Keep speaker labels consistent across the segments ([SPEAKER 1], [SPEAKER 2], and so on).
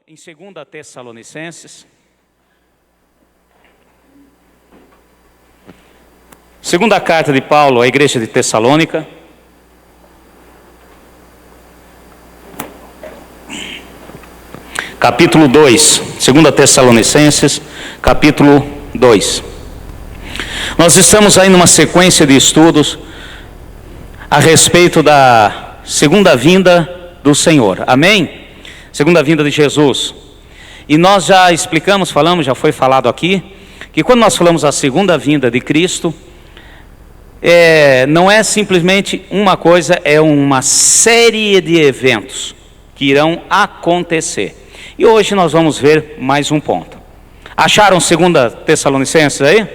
[SPEAKER 1] Em 2 Tessalonicenses, segunda carta de Paulo à igreja de Tessalônica, capítulo 2, 2 Tessalonicenses, capítulo 2. Nós estamos aí numa sequência de estudos a respeito da segunda vinda do Senhor, amém? Segunda vinda de Jesus. E nós já explicamos, já foi falado aqui, que quando nós falamos a segunda vinda de Cristo, não é simplesmente uma coisa, é uma série de eventos que irão acontecer. E hoje nós vamos ver mais um ponto. Acharam 2 Tessalonicenses aí?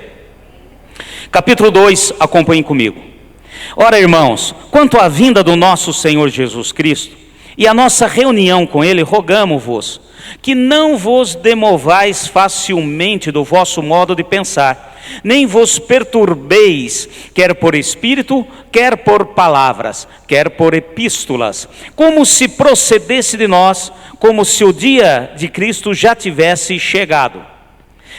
[SPEAKER 1] Capítulo 2, acompanhem comigo. Ora, irmãos, quanto à vinda do nosso Senhor Jesus Cristo e a nossa reunião com Ele, rogamo-vos que não vos demovais facilmente do vosso modo de pensar, nem vos perturbeis, quer por espírito, quer por palavras, quer por epístolas, como se procedesse de nós, como se o dia de Cristo já tivesse chegado.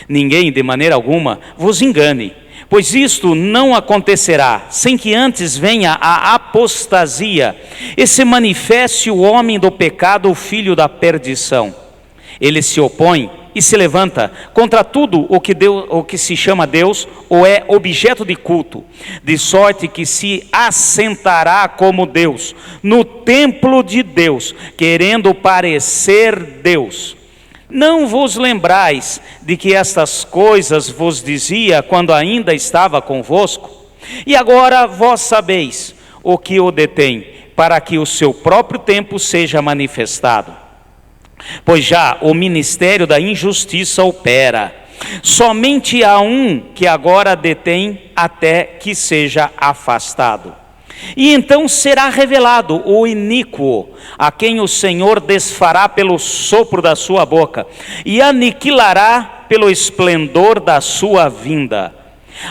[SPEAKER 1] Ninguém, de maneira alguma, vos engane, pois isto não acontecerá, sem que antes venha a apostasia, e se manifeste o homem do pecado, o filho da perdição. Ele se opõe e se levanta contra tudo o que se chama Deus, ou é objeto de culto, de sorte que se assentará como Deus, no templo de Deus, querendo parecer Deus. Não vos lembrais de que estas coisas vos dizia quando ainda estava convosco? E agora vós sabeis o que o detém, para que o seu próprio tempo seja manifestado. Pois já o ministério da injustiça opera. Somente há um que agora detém até que seja afastado. E então será revelado o iníquo, a quem o Senhor desfará pelo sopro da sua boca, e aniquilará pelo esplendor da sua vinda.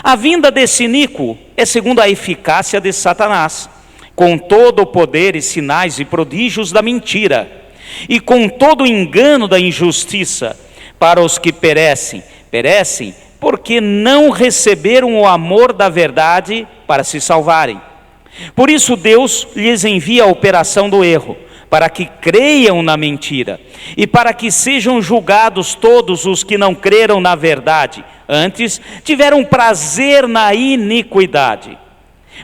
[SPEAKER 1] A vinda desse iníquo é segundo a eficácia de Satanás, com todo o poder e sinais e prodígios da mentira, e com todo o engano da injustiça, para os que perecem porque não receberam o amor da verdade para se salvarem. Por isso Deus lhes envia a operação do erro, para que creiam na mentira, e para que sejam julgados todos os que não creram na verdade, antes tiveram prazer na iniquidade.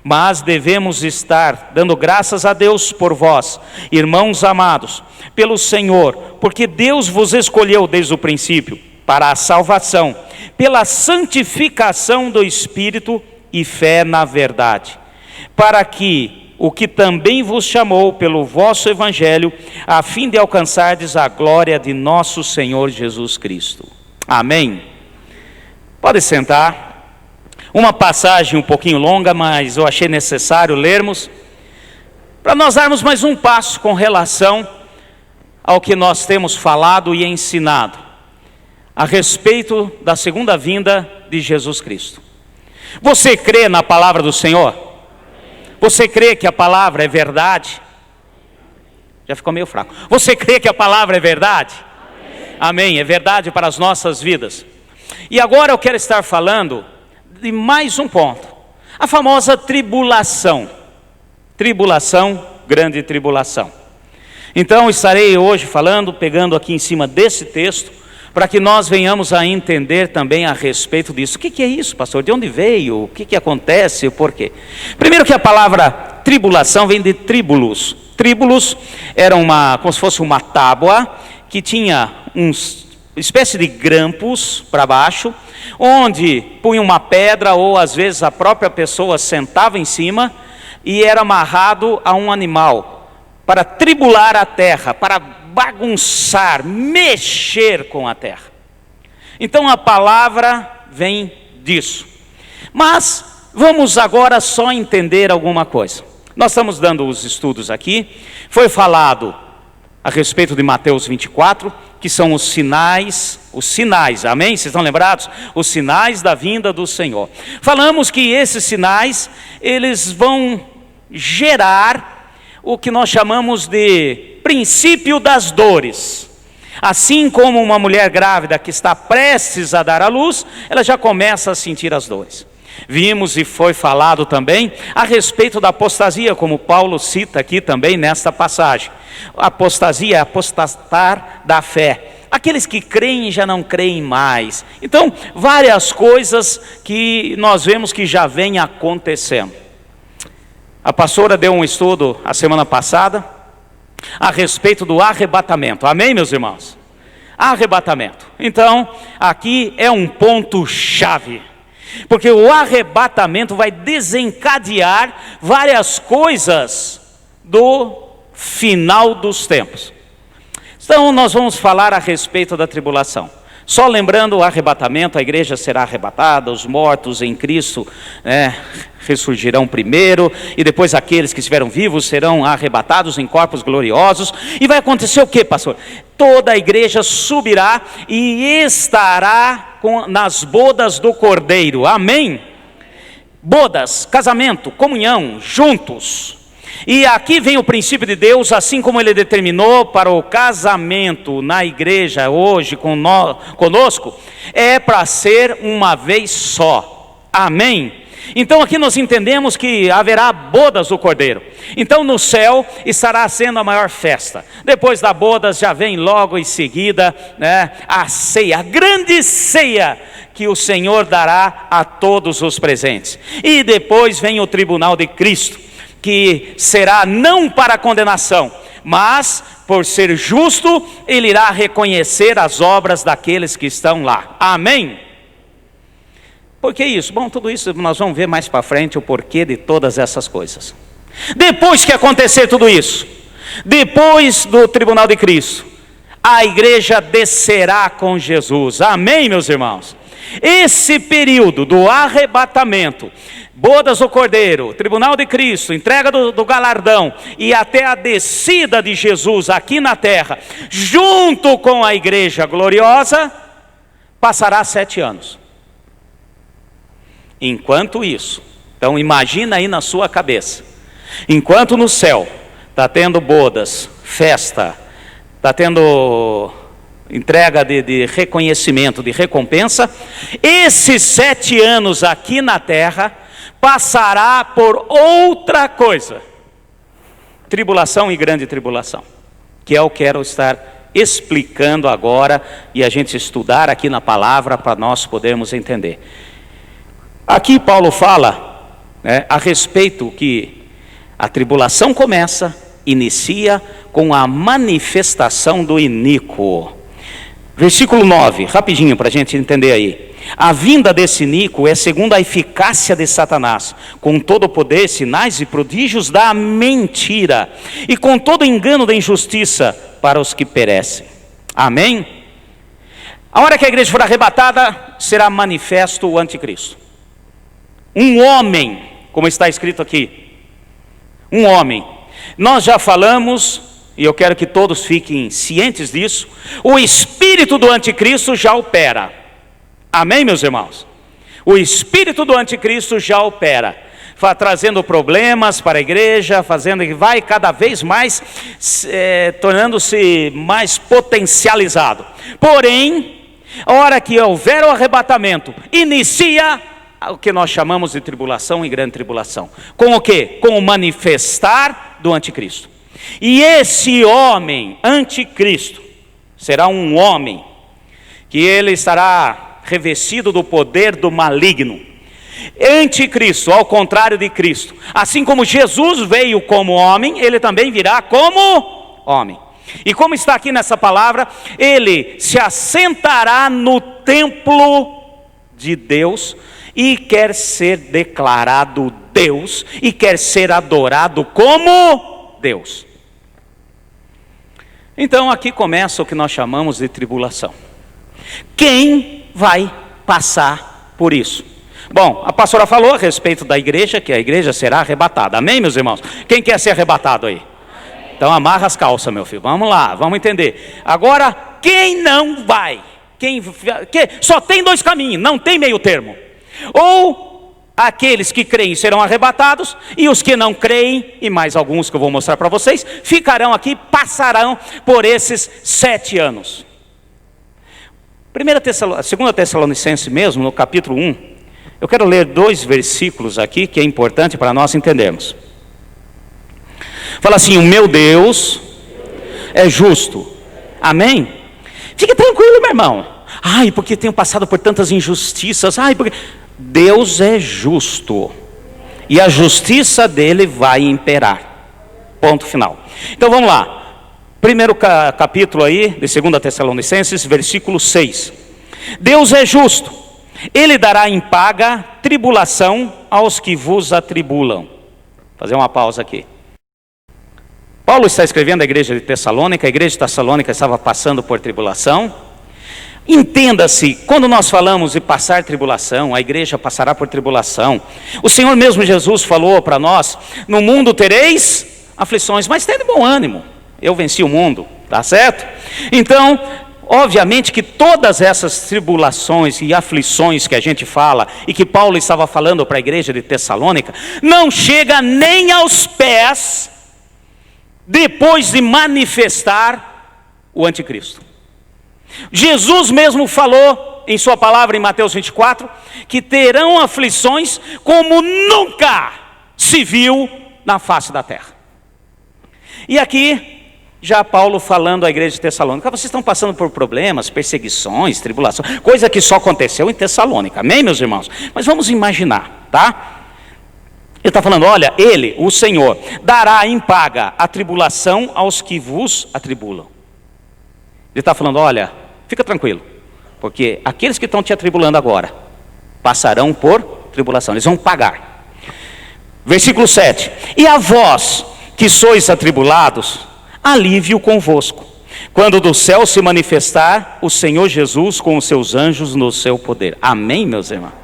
[SPEAKER 1] Mas devemos estar dando graças a Deus por vós, irmãos amados, pelo Senhor, porque Deus vos escolheu desde o princípio para a salvação, pela santificação do Espírito e fé na verdade, para que o que também vos chamou pelo vosso Evangelho, a fim de alcançardes a glória de nosso Senhor Jesus Cristo. Amém? Pode sentar. Uma passagem um pouquinho longa, mas eu achei necessário lermos, para nós darmos mais um passo com relação ao que nós temos falado e ensinado, a respeito da segunda vinda de Jesus Cristo. Você crê na palavra do Senhor? Você crê que a palavra é verdade? Já ficou meio fraco. Você crê que a palavra é verdade? Amém. É verdade para as nossas vidas. E agora eu quero estar falando de mais um ponto. A famosa tribulação. Tribulação, grande tribulação. Então estarei hoje pegando aqui em cima desse texto, para que nós venhamos a entender também a respeito disso. O que é isso, pastor? De onde veio? O que acontece? O porquê? Primeiro que a palavra tribulação vem de tríbulos. Tríbulos era como se fosse uma tábua que tinha espécie de grampos para baixo, onde punha uma pedra ou às vezes a própria pessoa sentava em cima e era amarrado a um animal para tribular a terra, para bagunçar, mexer com a terra. Então a palavra vem disso. Mas vamos agora só entender alguma coisa. Nós estamos dando os estudos aqui. Foi falado a respeito de Mateus 24, que são os sinais, amém? Vocês estão lembrados? Os sinais da vinda do Senhor. Falamos que esses sinais, eles vão gerar o que nós chamamos de princípio das dores. Assim como uma mulher grávida que está prestes a dar à luz, ela já começa a sentir as dores. Vimos e foi falado também a respeito da apostasia, como Paulo cita aqui também nesta passagem. A apostasia é apostatar da fé. Aqueles que creem já não creem mais. Então, várias coisas que nós vemos que já vem acontecendo. A pastora deu um estudo a semana passada a respeito do arrebatamento. Amém, meus irmãos? Arrebatamento. Então, aqui é um ponto-chave. Porque o arrebatamento vai desencadear várias coisas do final dos tempos. Então nós vamos falar a respeito da tribulação. Só lembrando o arrebatamento, a igreja será arrebatada, os mortos em Cristo ressurgirão primeiro, e depois aqueles que estiveram vivos serão arrebatados em corpos gloriosos. E vai acontecer o que, pastor? Toda a igreja subirá e estará nas bodas do Cordeiro. Amém? Bodas, casamento, comunhão, juntos. E aqui vem o princípio de Deus, assim como Ele determinou para o casamento na igreja hoje conosco, é para ser uma vez só. Amém? Então aqui nós entendemos que haverá bodas do Cordeiro. Então no céu estará sendo a maior festa. Depois da bodas já vem logo em seguida a ceia, a grande ceia que o Senhor dará a todos os presentes. E depois vem o tribunal de Cristo, que será não para condenação, mas por ser justo, Ele irá reconhecer as obras daqueles que estão lá. Amém? Por que isso? Bom, tudo isso nós vamos ver mais para frente o porquê de todas essas coisas. Depois que acontecer tudo isso, depois do tribunal de Cristo, a igreja descerá com Jesus. Amém, meus irmãos? Esse período do arrebatamento, bodas do Cordeiro, tribunal de Cristo, entrega do galardão e até a descida de Jesus aqui na terra, junto com a igreja gloriosa, passará 7 anos. Enquanto isso, então imagina aí na sua cabeça, enquanto no céu está tendo bodas, festa, está tendo entrega de reconhecimento, de recompensa, esses 7 anos aqui na terra passará por outra coisa, tribulação e grande tribulação, que é o que eu quero estar explicando agora e a gente estudar aqui na palavra para nós podermos entender. Aqui Paulo fala a respeito que a tribulação inicia com a manifestação do iníquo. Versículo 9, rapidinho para a gente entender aí. A vinda desse iníquo é segundo a eficácia de Satanás, com todo o poder, sinais e prodígios da mentira, e com todo o engano da injustiça para os que perecem. Amém? A hora que a igreja for arrebatada, será manifesto o anticristo. Um homem, como está escrito aqui, um homem. Nós já falamos, e eu quero que todos fiquem cientes disso, o espírito do anticristo já opera. Amém, meus irmãos? O espírito do anticristo já opera, trazendo problemas para a igreja, fazendo que vai cada vez mais tornando-se mais potencializado. Porém, a hora que houver o arrebatamento, inicia o que nós chamamos de tribulação e grande tribulação. Com o quê? Com o manifestar do anticristo. E esse homem, anticristo, será um homem que ele estará revestido do poder do maligno. Anticristo, ao contrário de Cristo. Assim como Jesus veio como homem, ele também virá como homem. E como está aqui nessa palavra, ele se assentará no templo de Deus e quer ser declarado Deus e quer ser adorado como Deus. Então aqui começa o que nós chamamos de tribulação. Quem vai passar por isso? Bom, a pastora falou a respeito da igreja, que a igreja será arrebatada. Amém, meus irmãos? Quem quer ser arrebatado aí? Então amarra as calças, meu filho. Vamos lá, vamos entender. Agora, quem não vai? Só tem 2 caminhos, não tem meio termo. Ou Aqueles que creem serão arrebatados, e os que não creem, e mais alguns que eu vou mostrar para vocês, ficarão aqui, passarão por esses 7 anos. 2 Tessalonicenses mesmo, no capítulo 1, eu quero ler 2 versículos aqui, que é importante para nós entendermos. Fala assim: o meu Deus é justo. Amém? Fique tranquilo, meu irmão. Ai, porque tenho passado por tantas injustiças. Ai, porque... Deus é justo, e a justiça dele vai imperar. Ponto final. Então vamos lá. Primeiro capítulo aí, de 2 Tessalonicenses, versículo 6. Deus é justo, ele dará em paga tribulação aos que vos atribulam. Vou fazer uma pausa aqui. Paulo está escrevendo à igreja de Tessalônica. A igreja de Tessalônica estava passando por tribulação. Entenda-se, quando nós falamos de passar tribulação, a igreja passará por tribulação. O Senhor mesmo Jesus falou para nós: no mundo tereis aflições, mas tenha bom ânimo, eu venci o mundo, tá certo? Então, obviamente que todas essas tribulações e aflições que a gente fala, e que Paulo estava falando para a igreja de Tessalônica, não chega nem aos pés, depois de manifestar o anticristo. Jesus mesmo falou em sua palavra em Mateus 24, que terão aflições como nunca se viu na face da terra. E aqui, já Paulo falando à igreja de Tessalônica: vocês estão passando por problemas, perseguições, tribulações, coisa que só aconteceu em Tessalônica, amém, meus irmãos? Mas vamos imaginar, tá? Ele está falando: olha, ele, o Senhor, dará em paga a tribulação aos que vos atribulam. Ele está falando: olha, fica tranquilo, porque aqueles que estão te atribulando agora, passarão por tribulação, eles vão pagar. Versículo 7. E a vós, que sois atribulados, alívio convosco, quando do céu se manifestar o Senhor Jesus com os seus anjos no seu poder. Amém, meus irmãos?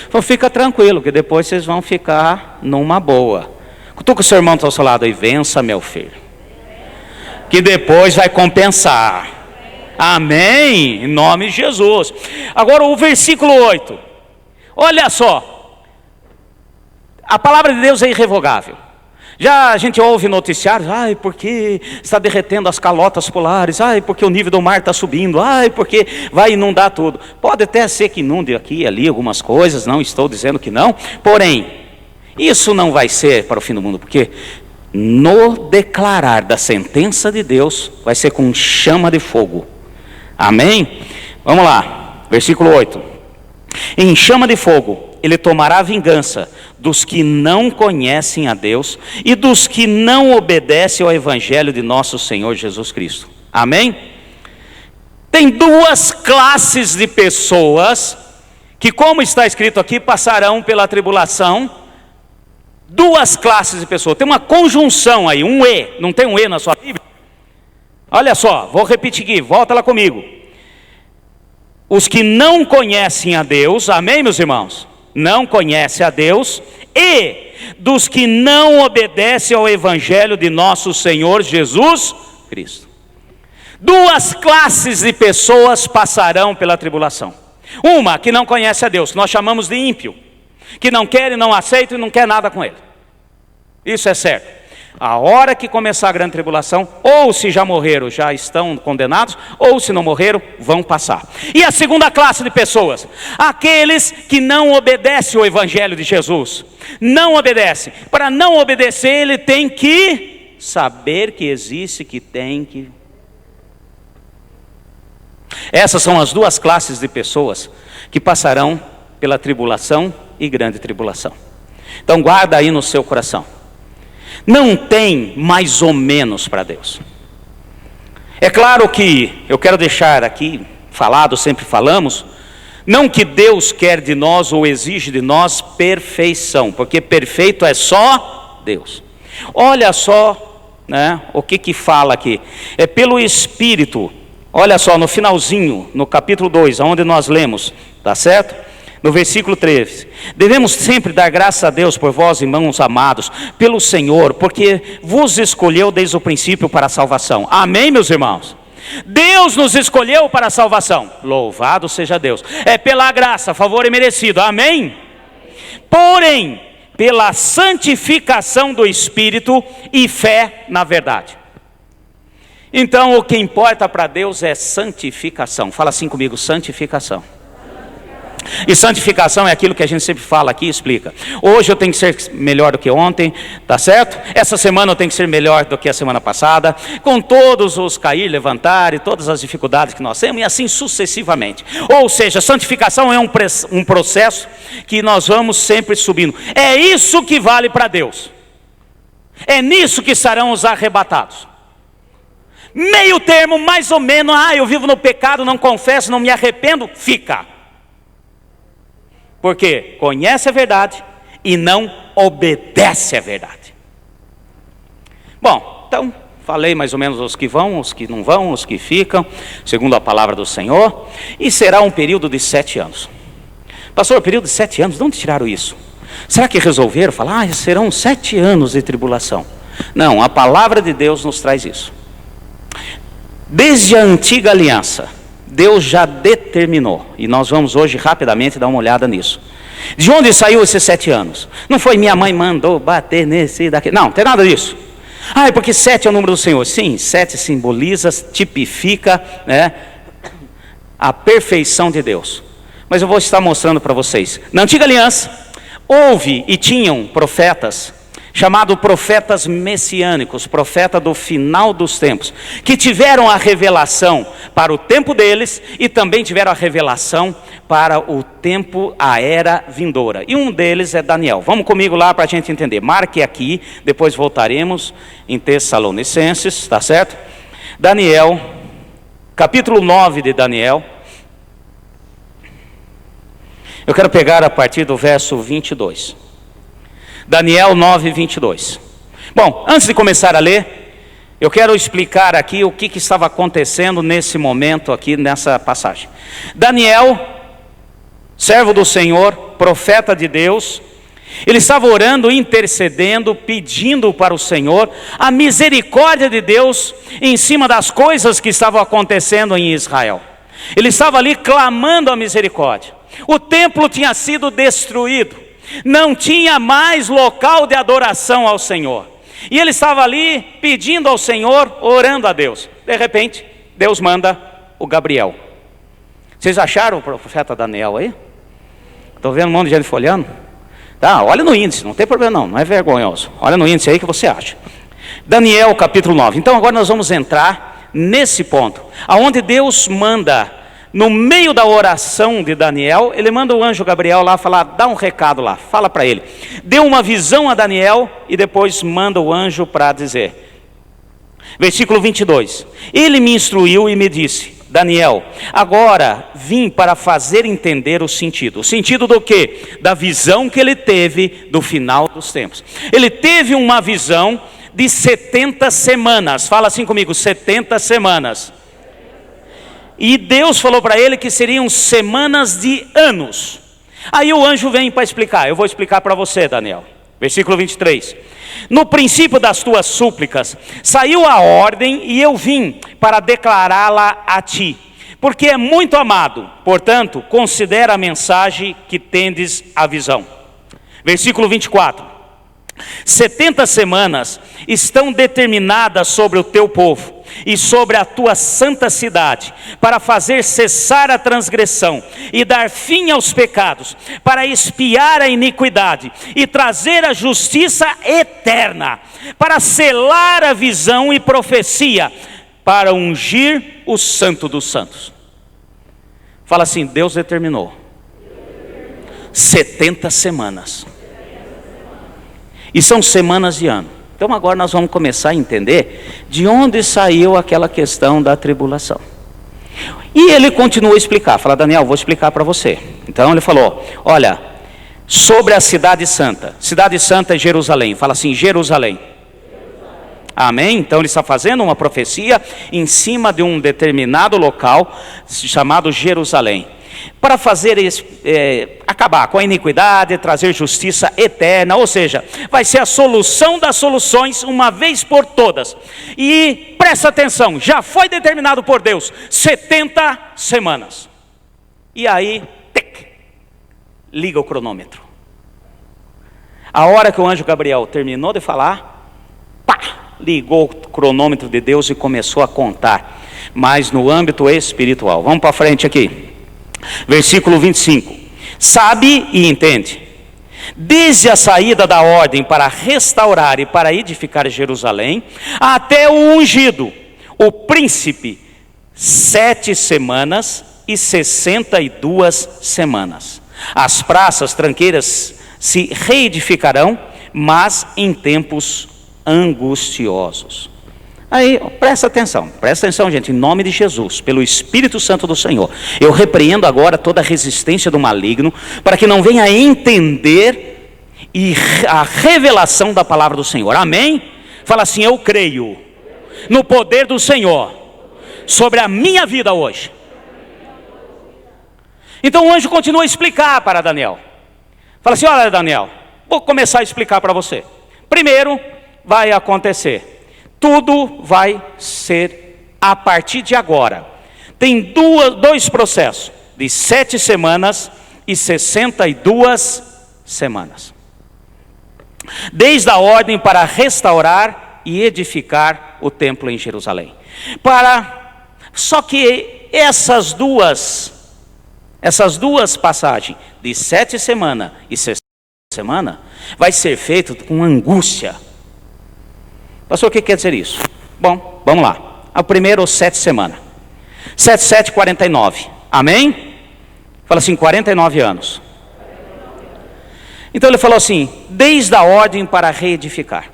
[SPEAKER 1] Então fica tranquilo, que depois vocês vão ficar numa boa. Cutuca o seu irmão ao seu lado aí: vença, meu filho, que depois vai compensar. Amém, em nome de Jesus. Agora o versículo 8, olha só, a palavra de Deus é irrevogável. Já a gente ouve noticiários: ai, porque está derretendo as calotas polares, ai, porque o nível do mar está subindo, ai, porque vai inundar tudo. Pode até ser que inunde aqui e ali algumas coisas, não estou dizendo que não, porém, isso não vai ser para o fim do mundo, porque no declarar da sentença de Deus, vai ser com chama de fogo. Amém? Vamos lá, versículo 8. Em chama de fogo, ele tomará vingança dos que não conhecem a Deus e dos que não obedecem ao evangelho de nosso Senhor Jesus Cristo. Amém? Tem 2 classes de pessoas que, como está escrito aqui, passarão pela tribulação. 2 classes de pessoas. Tem uma conjunção aí, um E. Não tem um E na sua Bíblia? Olha só, vou repetir aqui, volta lá comigo. Os que não conhecem a Deus, amém, meus irmãos? Não conhecem a Deus, e dos que não obedecem ao evangelho de nosso Senhor Jesus Cristo. 2 classes de pessoas passarão pela tribulação. Uma que não conhece a Deus, nós chamamos de ímpio, que não quer e não aceita e não quer nada com ele. Isso é certo. A hora que começar a grande tribulação, ou se já morreram, já estão condenados, ou se não morreram, vão passar. E a segunda classe de pessoas, aqueles que não obedecem ao evangelho de Jesus. Não obedecem. Para não obedecer, ele tem que saber que existe, que tem que... Essas são as 2 classes de pessoas que passarão pela tribulação e grande tribulação. Então guarda aí no seu coração. Não tem mais ou menos para Deus. É claro que eu quero deixar aqui falado, sempre falamos, não que Deus quer de nós ou exige de nós perfeição, porque perfeito é só Deus. Olha só, né, o que fala aqui. É pelo Espírito. Olha só, no finalzinho, no capítulo 2, onde nós lemos, tá certo? No versículo 13, devemos sempre dar graças a Deus por vós, irmãos amados, pelo Senhor, porque vos escolheu desde o princípio para a salvação. Amém, meus irmãos? Deus nos escolheu para a salvação. Louvado seja Deus. É pela graça, favor e merecido. Amém? porém pela santificação do Espírito e fé na verdade. Então o que importa para Deus é santificação. Fala assim comigo, santificação. E santificação é aquilo que a gente sempre fala aqui e explica. Hoje eu tenho que ser melhor do que ontem, tá certo? Essa semana eu tenho que ser melhor do que a semana passada, com todos os cair, levantar e todas as dificuldades que nós temos, e assim sucessivamente. Ou seja, santificação é um processo que nós vamos sempre subindo. É isso que vale para Deus. É nisso que serão os arrebatados. Meio termo, mais ou menos, eu vivo no pecado, não confesso, não me arrependo, fica. Porque conhece a verdade e não obedece a verdade. Bom, então, falei mais ou menos os que vão, os que não vão, os que ficam, segundo a palavra do Senhor. E será um período de 7 anos. Pastor, período de 7 anos, de onde tiraram isso? Será que resolveram falar, serão 7 anos de tribulação? Não, a palavra de Deus nos traz isso. Desde a antiga aliança, Deus já determinou, e nós vamos hoje rapidamente dar uma olhada nisso. De onde saiu esses 7 anos? Não foi minha mãe mandou bater nesse daqui. Não, não tem nada disso. É porque 7 é o número do Senhor. Sim, 7 simboliza, tipifica, né, a perfeição de Deus. Mas eu vou estar mostrando para vocês. Na antiga aliança, houve e tinham profetas, chamados profetas messiânicos, profeta do final dos tempos, que tiveram a revelação para o tempo deles e também tiveram a revelação para o tempo, a era vindoura. E um deles é Daniel. Vamos comigo lá para a gente entender. Marque aqui, depois voltaremos em Tessalonicenses, tá certo? Daniel, capítulo 9 de Daniel. Eu quero pegar a partir do verso 22. Daniel 9, 22. Bom, antes de começar a ler, eu quero explicar aqui o que estava acontecendo nesse momento aqui, nessa passagem. Daniel, servo do Senhor, profeta de Deus, ele estava orando, intercedendo, pedindo para o Senhor a misericórdia de Deus em cima das coisas que estavam acontecendo em Israel. Ele estava ali clamando a misericórdia. O templo tinha sido destruído. Não tinha mais local de adoração ao Senhor. E ele estava ali pedindo ao Senhor, orando a Deus. De repente, Deus manda o Gabriel. Vocês acharam o profeta Daniel aí? Estou vendo um monte de gente folhando. Tá, olha no índice, não tem problema não, não é vergonhoso. Olha no índice aí que você acha. Daniel capítulo 9. Então agora nós vamos entrar nesse ponto, aonde Deus manda, no meio da oração de Daniel, ele manda o anjo Gabriel lá falar, dá um recado lá, fala para ele. Deu uma visão a Daniel e depois manda o anjo para dizer. Versículo 22. Ele me instruiu e me disse, Daniel, agora vim para fazer entender o sentido. O sentido do quê? Da visão que ele teve do final dos tempos. Ele teve uma visão de 70 semanas. Fala assim comigo, 70 semanas. E Deus falou para ele que seriam semanas de anos. Aí o anjo vem para explicar. Eu vou explicar para você, Daniel. Versículo 23. No princípio das tuas súplicas, saiu a ordem e eu vim para declará-la a ti. Porque é muito amado, portanto, considera a mensagem que tendes a visão. Versículo 24. 70 semanas estão determinadas sobre o teu povo e sobre a tua santa cidade, para fazer cessar a transgressão e dar fim aos pecados, para expiar a iniquidade e trazer a justiça eterna, para selar a visão e profecia, para ungir o santo dos santos. Fala assim, Deus determinou 70 semanas. E são semanas de ano. Então agora nós vamos começar a entender de onde saiu aquela questão da tribulação. E ele continua a explicar, fala, Daniel, vou explicar para você. Então ele falou, olha, sobre a cidade santa. Cidade santa é Jerusalém, fala assim, Jerusalém. Amém? Então ele está fazendo uma profecia em cima de um determinado local chamado Jerusalém. Para fazer acabar com a iniquidade, trazer justiça eterna, ou seja, vai ser a solução das soluções uma vez por todas. E presta atenção, já foi determinado por Deus 70 semanas. E aí, liga o cronômetro. A hora que o anjo Gabriel terminou de falar, pá, ligou o cronômetro de Deus e começou a contar, mas no âmbito espiritual. Vamos para frente aqui. Versículo 25. Sabe e entende. Desde a saída da ordem para restaurar e para edificar Jerusalém, até o ungido, o príncipe, 7 semanas e 62 semanas. As praças tranqueiras se reedificarão, mas em tempos angustiosos. Aí, presta atenção, gente, em nome de Jesus, pelo Espírito Santo do Senhor, eu repreendo agora toda a resistência do maligno, para que não venha entender a revelação da palavra do Senhor. Amém? Fala assim: eu creio no poder do Senhor sobre a minha vida hoje. Então o anjo continua a explicar para Daniel. Fala assim: olha, Daniel, vou começar a explicar para você. Primeiro vai acontecer, tudo vai ser a partir de agora. Tem dois processos, de 7 semanas e 62 semanas. Desde a ordem para restaurar e edificar o templo em Jerusalém. Só que essas duas passagens, de 7 semanas e 60 semanas, vai ser feito com angústia. Pastor, o que quer dizer isso? Bom, vamos lá. O primeiro, 7 semanas. 7, 7, 49. Amém? Fala assim, 49 anos. Então ele falou assim, desde a ordem para reedificar.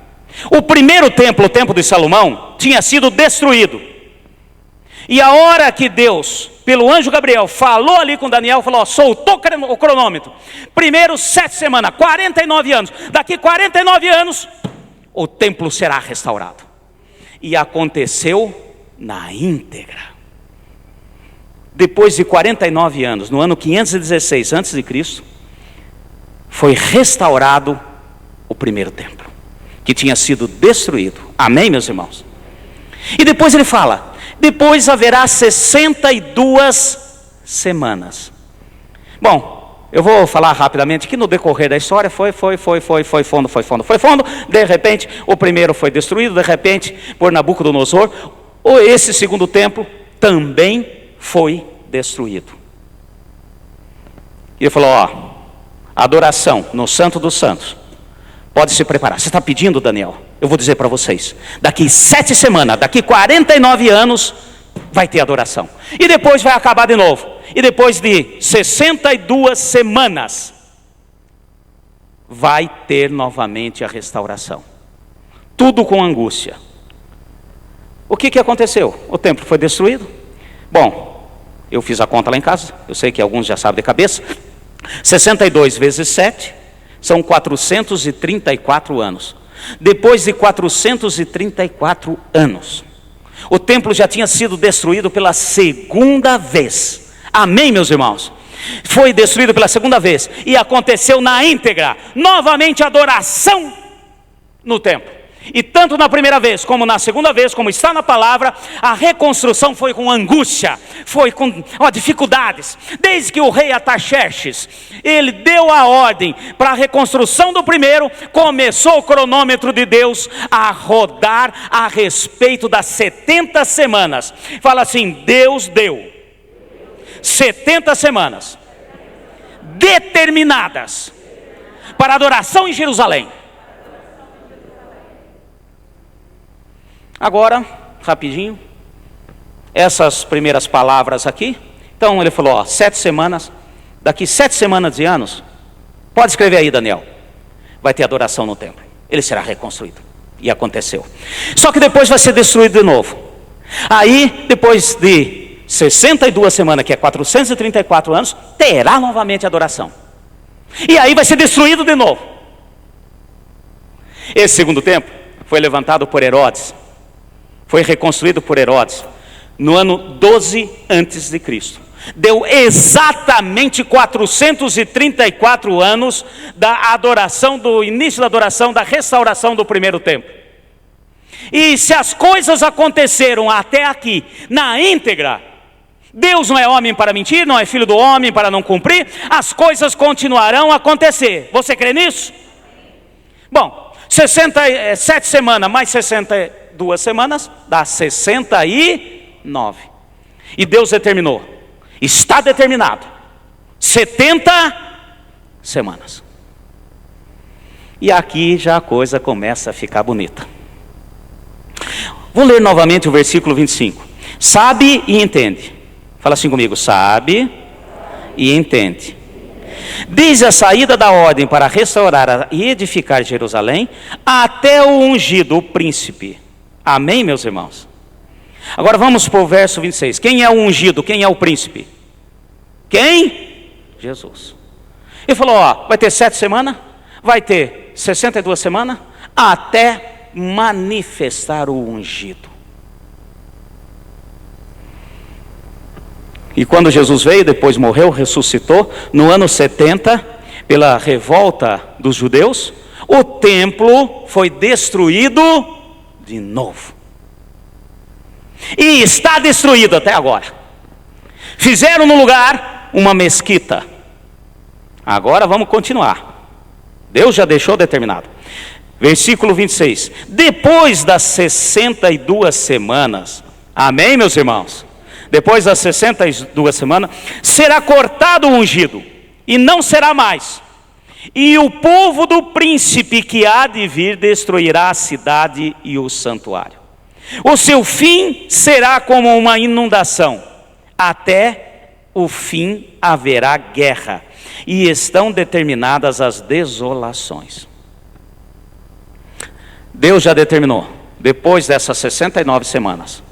[SPEAKER 1] O primeiro templo, o templo de Salomão, tinha sido destruído. E a hora que Deus, pelo anjo Gabriel, falou ali com Daniel, falou, soltou o cronômetro. Primeiro 7 semanas, 49 anos. Daqui 49 anos, o templo será restaurado. E aconteceu na íntegra. Depois de 49 anos, no ano 516 a.C., foi restaurado o primeiro templo, que tinha sido destruído. Amém, meus irmãos? E depois ele fala, depois haverá 62 semanas. Bom, eu vou falar rapidamente que no decorrer da história foi fundo. De repente, o primeiro foi destruído, de repente, por Nabucodonosor, esse segundo templo também foi destruído. E ele falou, ó, adoração no Santo dos Santos, pode se preparar. Você está pedindo, Daniel? Eu vou dizer para vocês, daqui 7 semanas, daqui 49 anos, vai ter adoração. E depois vai acabar de novo. E depois de 62 semanas, vai ter novamente a restauração. Tudo com angústia. O que aconteceu? O templo foi destruído? Bom, eu fiz a conta lá em casa, eu sei que alguns já sabem de cabeça. 62 vezes 7 são 434 anos. Depois de 434 anos, o templo já tinha sido destruído pela segunda vez. Amém, meus irmãos? Foi destruído pela segunda vez e aconteceu na íntegra, novamente adoração no templo. E tanto na primeira vez como na segunda vez, como está na palavra, a reconstrução foi com angústia, foi com dificuldades. Desde que o rei Artaxerxes, ele deu a ordem para a reconstrução do primeiro, começou o cronômetro de Deus a rodar a respeito das 70 semanas. Fala assim, Deus deu 70 semanas determinadas para adoração em Jerusalém. Agora, rapidinho, essas primeiras palavras aqui. Então ele falou, ó, 7 semanas, daqui 7 semanas e anos, pode escrever aí, Daniel, vai ter adoração no templo, ele será reconstruído. E aconteceu. Só que depois vai ser destruído de novo. Aí, depois de 62 semanas, que é 434 anos, terá novamente adoração. E aí vai ser destruído de novo. Esse segundo templo foi levantado por Herodes, foi reconstruído por Herodes no ano 12 antes de Cristo. Deu exatamente 434 anos da adoração, do início da adoração, da restauração do primeiro templo. E se as coisas aconteceram até aqui, na íntegra, Deus não é homem para mentir, não é filho do homem para não cumprir, as coisas continuarão a acontecer. Você crê nisso? Bom, 67 semanas mais 62 semanas, dá 69. E Deus determinou, está determinado, 70 semanas. E aqui já a coisa começa a ficar bonita. Vou ler novamente o versículo 25. Sabe e entende. Fala assim comigo, sabe e entende. Diz a saída da ordem para restaurar e edificar Jerusalém, até o ungido, o príncipe. Amém, meus irmãos? Agora vamos para o verso 26. Quem é o ungido? Quem é o príncipe? Quem? Jesus. Ele falou, ó, vai ter 7 semanas, vai ter 62 semanas, até manifestar o ungido. E quando Jesus veio, depois morreu, ressuscitou, no ano 70, pela revolta dos judeus, o templo foi destruído de novo. E está destruído até agora. Fizeram no lugar uma mesquita. Agora vamos continuar. Deus já deixou determinado. Versículo 26. Depois das 62 semanas, amém, meus irmãos? Depois das 62 semanas, será cortado o ungido, e não será mais. E o povo do príncipe que há de vir destruirá a cidade e o santuário. O seu fim será como uma inundação. Até o fim haverá guerra, e estão determinadas as desolações. Deus já determinou, depois dessas 69 semanas,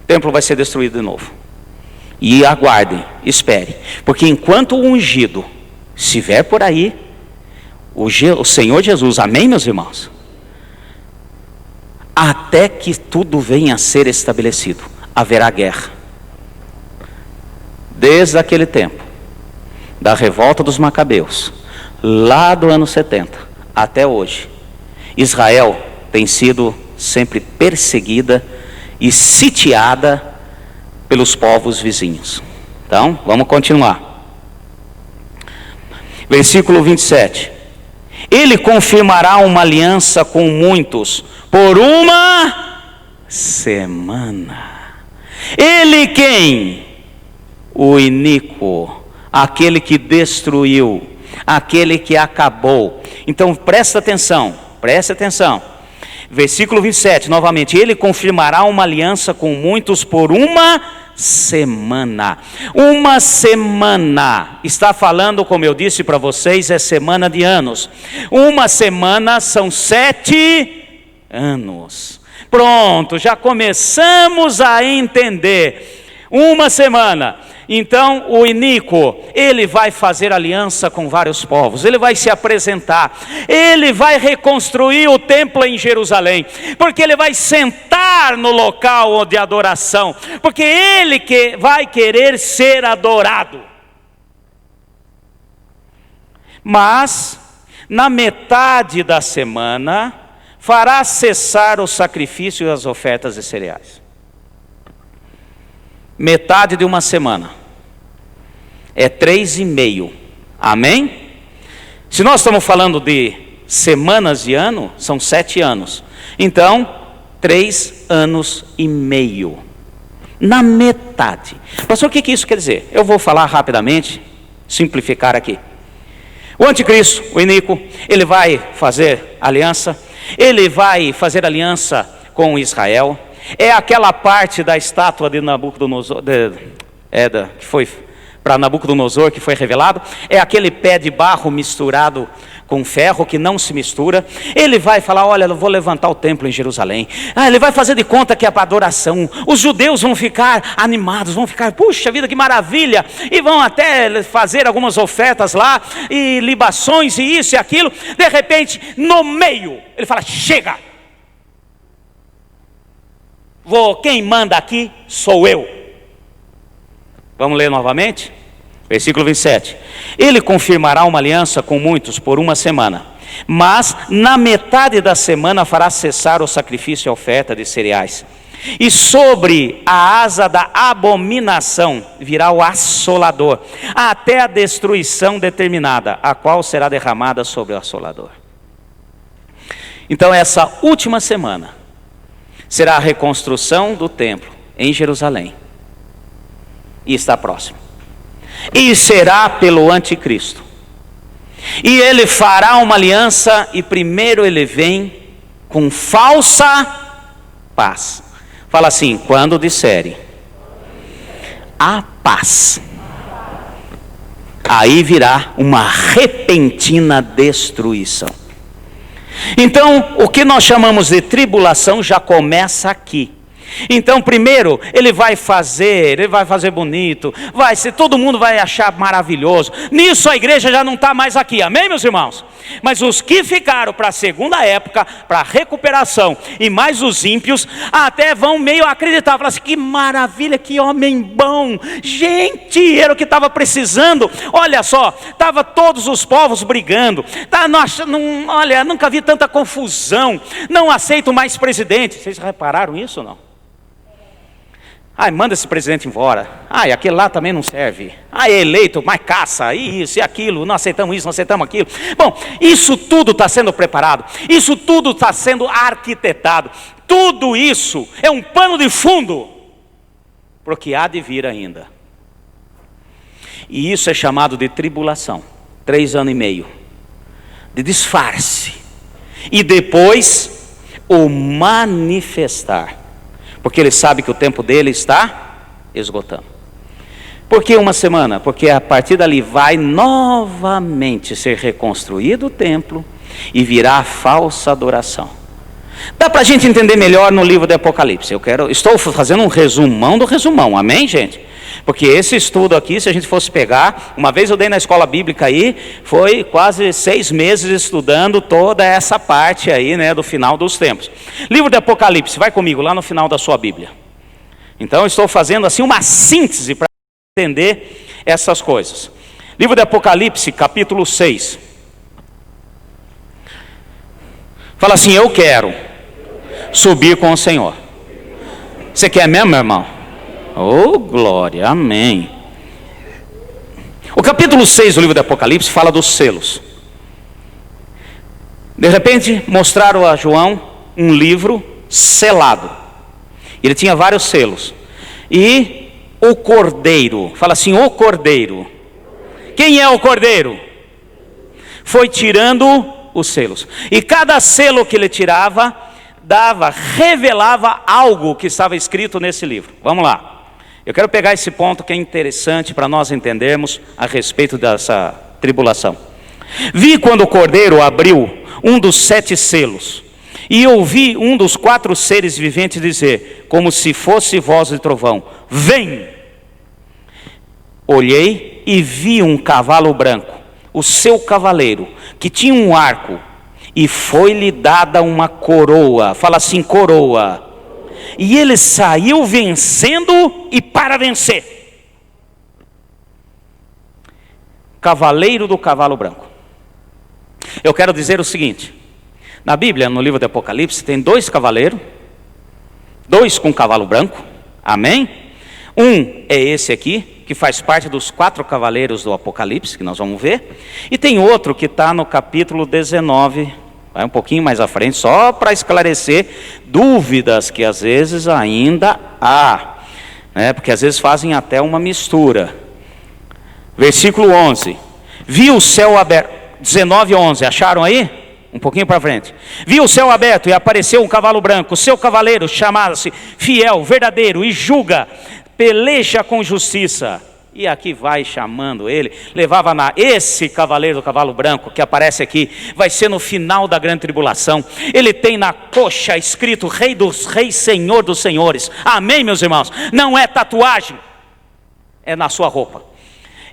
[SPEAKER 1] o templo vai ser destruído de novo. E aguardem, esperem, porque enquanto o ungido estiver por aí, o Senhor Jesus, amém, meus irmãos? Até que tudo venha a ser estabelecido, haverá guerra. Desde aquele tempo, da revolta dos Macabeus, lá do ano 70, até hoje, Israel tem sido sempre perseguida e sitiada pelos povos vizinhos. Então, vamos continuar. Versículo 27. Ele confirmará uma aliança com muitos por uma semana. Ele quem? O iníquo, aquele que destruiu, aquele que acabou. Então presta atenção, presta atenção. Versículo 27, novamente. Ele confirmará uma aliança com muitos por uma semana. Uma semana. Está falando, como eu disse para vocês, é semana de anos. Uma semana são 7 anos. Pronto, já começamos a entender. Uma semana. Então o iníquo, ele vai fazer aliança com vários povos, ele vai se apresentar, ele vai reconstruir o templo em Jerusalém, porque ele vai sentar no local de adoração, porque ele que vai querer ser adorado. Mas na metade da semana fará cessar o sacrifício e as ofertas de cereais. Metade de uma semana é 3,5. Amém? Se nós estamos falando de semanas de ano, são 7 anos. Então, 3,5 anos. Na metade. Pastor, o que isso quer dizer? Eu vou falar rapidamente, simplificar aqui. O anticristo, o iníquo, ele vai fazer aliança. Ele vai fazer aliança com Israel. É aquela parte da estátua de Nabucodonosor, que foi para Nabucodonosor, que foi revelado. É aquele pé de barro misturado com ferro, que não se mistura. Ele vai falar, olha, eu vou levantar o templo em Jerusalém. Ele vai fazer de conta que é para adoração. Os judeus vão ficar animados, vão ficar, puxa vida, que maravilha. E vão até fazer algumas ofertas lá, e libações, e isso e aquilo. De repente, no meio, ele fala, chega. Quem manda aqui sou eu. Vamos ler novamente? Versículo 27. Ele confirmará uma aliança com muitos por uma semana, mas na metade da semana fará cessar o sacrifício e a oferta de cereais. E sobre a asa da abominação virá o assolador, até a destruição determinada, a qual será derramada sobre o assolador. Então essa última semana será a reconstrução do templo em Jerusalém. E está próximo. E será pelo anticristo. E ele fará uma aliança, e primeiro ele vem com falsa paz. Fala assim: quando disserem a paz, aí virá uma repentina destruição. Então, o que nós chamamos de tribulação já começa aqui. Então, primeiro, ele vai fazer bonito, todo mundo vai achar maravilhoso. Nisso a igreja já não está mais aqui, amém, meus irmãos? Mas os que ficaram para a segunda época, para a recuperação, e mais os ímpios, até vão meio acreditar, falar assim: que maravilha, que homem bom, gente, era o que estava precisando. Olha só, estava todos os povos brigando, olha, nunca vi tanta confusão, não aceito mais presidente. Vocês repararam isso ou não? Ai, manda esse presidente embora. Ai, aquele lá também não serve. Ai, é eleito, mas caça, isso e aquilo, não aceitamos isso, não aceitamos aquilo. Bom, isso tudo está sendo preparado, isso tudo está sendo arquitetado. Tudo isso é um pano de fundo para o que há de vir ainda. E isso é chamado de tribulação. 3 anos e meio de disfarce. E depois o manifestar. Porque ele sabe que o tempo dele está esgotando. Por que uma semana? Porque a partir dali vai novamente ser reconstruído o templo e virá a falsa adoração. Dá para a gente entender melhor no livro do Apocalipse. Estou fazendo um resumão do resumão, amém, gente? Porque esse estudo aqui, se a gente fosse pegar, uma vez eu dei na escola bíblica aí, foi quase 6 meses estudando toda essa parte aí, né, do final dos tempos. Livro do Apocalipse, vai comigo lá no final da sua Bíblia. Então eu estou fazendo assim uma síntese para entender essas coisas. Livro do Apocalipse, capítulo 6. Fala assim: eu quero subir com o Senhor. Você quer mesmo, meu irmão? Oh, glória, amém. O capítulo 6 do livro do Apocalipse fala dos selos. De repente mostraram a João um livro selado. Ele tinha vários selos. E o cordeiro, fala assim: o cordeiro. Quem é o cordeiro? Foi tirando os selos. E cada selo que ele tirava, revelava algo que estava escrito nesse livro. Vamos lá. Eu quero pegar esse ponto que é interessante para nós entendermos a respeito dessa tribulação. Vi quando o cordeiro abriu um dos 7 selos, e ouvi um dos 4 seres viventes dizer, como se fosse voz de trovão: vem! Olhei e vi um cavalo branco, o seu cavaleiro, que tinha um arco, e foi-lhe dada uma coroa. Fala assim: coroa. E ele saiu vencendo e para vencer. Cavaleiro do cavalo branco. Eu quero dizer o seguinte: na Bíblia, no livro do Apocalipse, tem 2 cavaleiros, 2 com cavalo branco, amém? Um é esse aqui, que faz parte dos 4 cavaleiros do Apocalipse, que nós vamos ver. E tem outro que está no capítulo 19, vai um pouquinho mais à frente, só para esclarecer dúvidas que às vezes ainda há, né? Porque às vezes fazem até uma mistura. Versículo 11: vi o céu aberto. 19:11, acharam aí? Um pouquinho para frente. Vi o céu aberto e apareceu um cavalo branco. O seu cavaleiro chamava-se Fiel, Verdadeiro, e julga, peleja com justiça. E aqui vai chamando ele, levava esse cavaleiro do cavalo branco que aparece aqui, vai ser no final da grande tribulação. Ele tem na coxa escrito Rei dos Reis, Senhor dos Senhores. Amém, meus irmãos? Não é tatuagem, é na sua roupa.